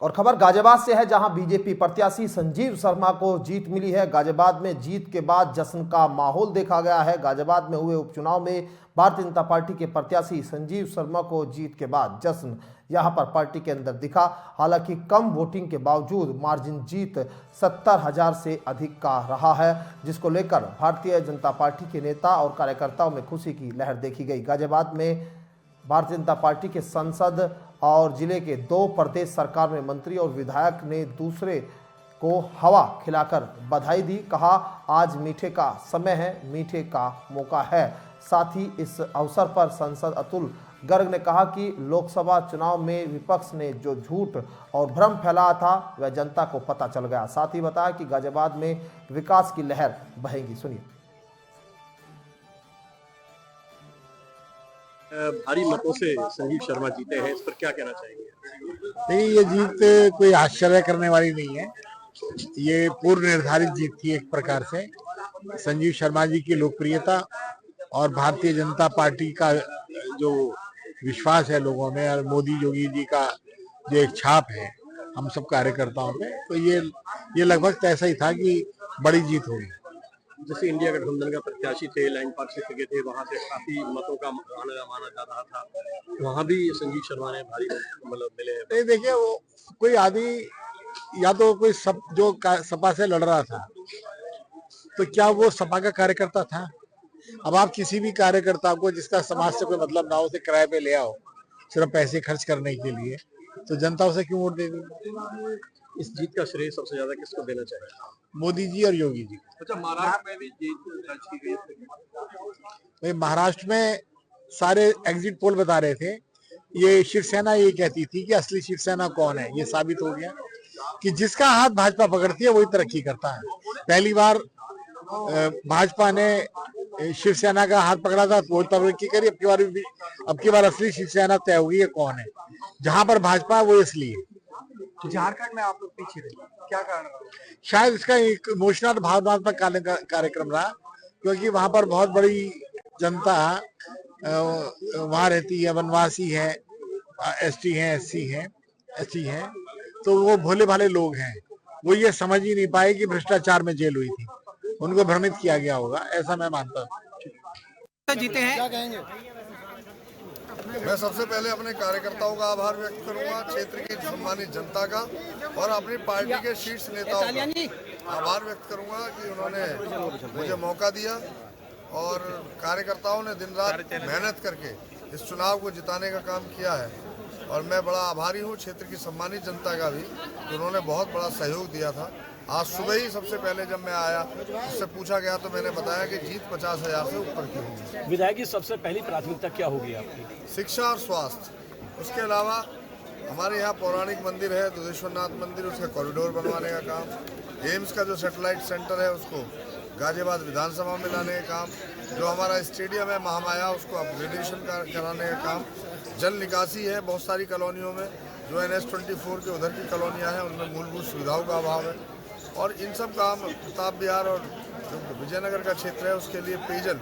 और खबर गाजियाबाद से है, जहां बीजेपी प्रत्याशी संजीव शर्मा को जीत मिली है। गाजियाबाद में जीत के बाद जश्न का माहौल देखा गया है। गाजियाबाद में हुए उपचुनाव में भारतीय जनता पार्टी के प्रत्याशी संजीव शर्मा को जीत के बाद जश्न यहां पर पार्टी के अंदर दिखा। हालांकि कम वोटिंग के बावजूद मार्जिन जीत 70,000 से अधिक का रहा है, जिसको लेकर भारतीय जनता पार्टी के नेता और कार्यकर्ताओं में खुशी की लहर देखी गई। गाजियाबाद में भारतीय जनता पार्टी के सांसद और जिले के 2 प्रदेश सरकार में मंत्री और विधायक ने दूसरे को हवा खिलाकर बधाई दी। कहा, आज मीठे का समय है, मीठे का मौका है। साथ ही इस अवसर पर सांसद अतुल गर्ग ने कहा कि लोकसभा चुनाव में विपक्ष ने जो झूठ और भ्रम फैलाया था वह जनता को पता चल गया। साथ ही बताया कि गाजियाबाद में विकास की लहर बहेगी। सुनिए। भारी मतों से संजीव शर्मा जीते हैं, इस पर क्या कहना चाहेंगे? नहीं, ये जीत कोई आश्चर्य करने वाली नहीं है। ये पूर्व निर्धारित जीत थी एक प्रकार से। संजीव शर्मा जी की लोकप्रियता और भारतीय जनता पार्टी का जो विश्वास है लोगों में और मोदी योगी जी का जो एक छाप है हम सब कार्यकर्ताओं पे, तो ये लगभग ऐसा ही था कि बड़ी जीत होगी। जैसे इंडिया गठबंधन का प्रत्याशी थे, लाइन पार से टिके थे, वहां से काफी मतों का माना जा रहा था, वहां भी संजीव शर्मा ने भारी मतलब मिले। देखिए, वो कोई आदमी या तो कोई जो सपा से लड़ रहा था, तो क्या वो सपा का कार्यकर्ता था? अब आप किसी भी कार्यकर्ता को जिसका समाज से कोई मतलब ना हो, उसे किराए पे ले आओ सिर्फ पैसे खर्च करने के लिए, तो जनता उसे क्यों वोट देगी? इस जीत का श्रेय सबसे ज्यादा किसको देना चाहिए? मोदी जी और योगी जी। अच्छा, महाराष्ट्र में भी जीत दर्ज की गई है। महाराष्ट्र में सारे एग्जिट पोल बता रहे थे, ये शिवसेना ये कहती थी कि असली शिवसेना कौन है। ये साबित हो गया कि जिसका हाथ भाजपा पकड़ती है वही तरक्की करता है। पहली बार भाजपा ने शिवसेना का हाथ पकड़ा था तो तरक्की करी। अब की बार असली शिवसेना तय होगी ये कौन है। जहां पर भाजपा वो इसलिए। झारखंड में आप लोग पीछे रहे, क्या कारण रहा? शायद इसका एक इमोशनल भावनात्मक कार्यक्रम रहा, क्योंकि वहां पर बहुत बड़ी जनता वहां रहती है, वनवासी है, एसटी है, एससी है, तो वो भोले भाले लोग हैं। वो ये समझ ही नहीं पाए कि भ्रष्टाचार में जेल हुई थी। उनको भ्रमित किया गया होगा, ऐसा मैं मानता हूँ। जीते हैं, क्या कहेंगे? मैं सबसे पहले अपने कार्यकर्ताओं का आभार व्यक्त करूंगा, क्षेत्र की सम्मानित जनता का और अपनी पार्टी के शीर्ष नेताओं का आभार व्यक्त करूंगा कि उन्होंने मुझे मौका दिया और कार्यकर्ताओं ने दिन रात मेहनत करके इस चुनाव को जिताने का काम किया है। और मैं बड़ा आभारी हूं क्षेत्र की सम्मानित जनता का भी, उन्होंने बहुत बड़ा सहयोग दिया था। आज सुबह ही सबसे पहले जब मैं आया, उससे पूछा गया तो मैंने बताया कि जीत 50,000 से ऊपर की होगी। विधायक की सबसे पहली प्राथमिकता क्या होगी आपकी? शिक्षा और स्वास्थ्य। उसके अलावा हमारे यहाँ पौराणिक मंदिर है, दुधेश्वरनाथ मंदिर, उसका कॉरिडोर बनवाने का काम, एम्स का जो सैटेलाइट सेंटर है उसको गाजियाबाद विधानसभा में लाने का काम, जो हमारा स्टेडियम है महामाया उसको अपग्रेडेशन कराने का काम, जल निकासी है बहुत सारी कॉलोनियों में, जो NH-24 के उधर की कॉलोनियाँ हैं उनमें मूलभूत सुविधाओं का अभाव है। और इन सब काम प्रताप बिहार और जो विजयनगर का क्षेत्र है उसके लिए पेयजल,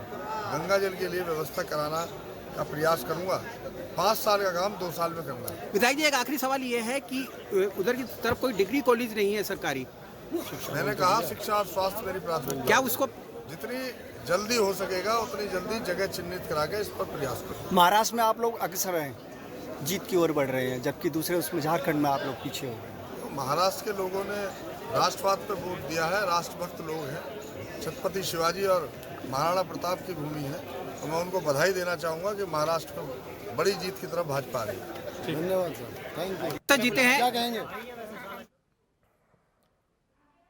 गंगा जल के लिए व्यवस्था कराना का प्रयास करूंगा। 5 साल का काम 2 साल में करना है। विधायक जी, एक आखिरी सवाल ये है कि उधर की तरफ कोई डिग्री कॉलेज नहीं है सरकारी। मैंने कहा शिक्षा और स्वास्थ्य मेरी प्राथमिकता। क्या उसको जितनी जल्दी हो सकेगा उतनी जल्दी जगह चिन्हित करा के इस पर प्रयास करूँ। महाराष्ट्र में आप लोग अग्रसर हैं, जीत की ओर बढ़ रहे हैं, जबकि दूसरे उसमें झारखंड में आप लोग पीछे हो गए। तो महाराष्ट्र के लोगों ने राष्ट्रवाद पर वोट दिया है, राष्ट्रभक्त लोग हैं, छत्रपति शिवाजी और महाराणा प्रताप की भूमि है, तो मैं उनको बधाई देना चाहूँगा कि महाराष्ट्र में बड़ी जीत की तरफ भाजपा आ रही है। धन्यवाद सर, थैंक यू। जीते हैं, क्या कहेंगे?